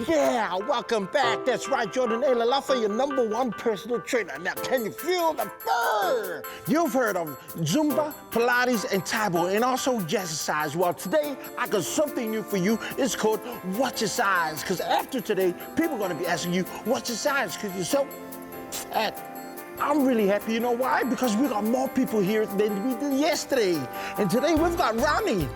Yeah, welcome back. That's right, Jordan Ailelata, your #1 personal trainer. Now, can you feel the fur? You've heard of Zumba, Pilates, and Taebo, and also jazzercise. Well, today, I got something new for you. It's called What's Your Size? Because after today, people are going to be asking you, what's your size? Because you're so fat. I'm really happy. You know why? Because we got more people here than we did yesterday. And today, we've got Ronnie.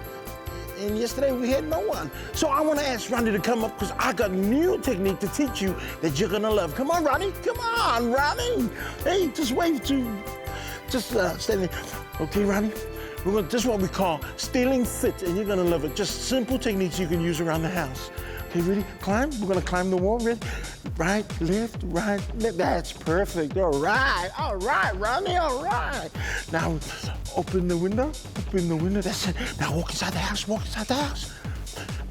And yesterday we had no one. So I want to ask Ronnie to come up because I got a new technique to teach you that you're gonna love. Come on, Ronnie. Come on, Ronnie. Hey, just wave to, just stand there. Okay, Ronnie. This is what we call stealing fit, and you're gonna love it. Just simple techniques you can use around the house. Okay, ready? Climb. We're gonna climb the wall. Ready? Right, left, right, left. That's perfect. All right, Ronnie. All right. Now, open the window. Open the window. That's it. Now walk inside the house. Walk inside the house.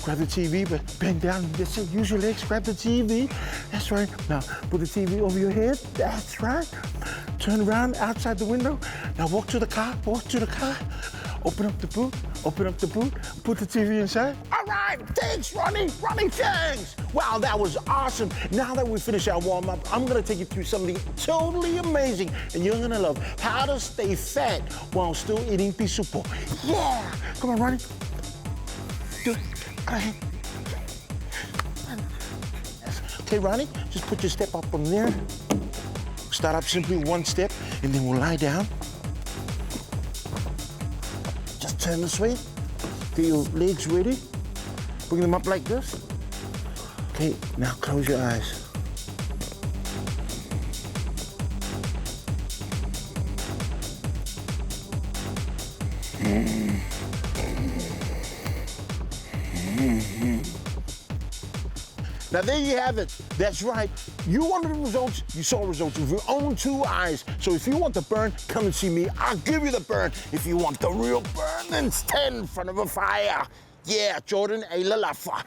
Grab the TV, but bend down. That's it. Use your legs. Grab the TV. That's right. Now put the TV over your head. That's right. Turn around outside the window. Now walk to the car. Walk to the car. Open up the boot. Open up the boot. Put the TV inside. All right. Thanks, Ronnie. Ronnie, thanks. Wow, that was awesome. Now that we finished our warm-up, I'm going to take you through something totally amazing, and you're going to love how to stay fat while still eating pisupo. Yeah. Come on, Ronnie. Do it. Go ahead. Okay, Ronnie, just put your step up on there. Start up simply one step, and then we'll lie down. Just turn this way. Get your legs ready. Bring them up like this. Okay, now close your eyes. Now there you have it. That's right. You wanted the results, you saw results with your own 2 eyes. So if you want the burn, come and see me. I'll give you the burn. If you want the real burn, then stand in front of a fire. Yeah, Jordan Ailelata.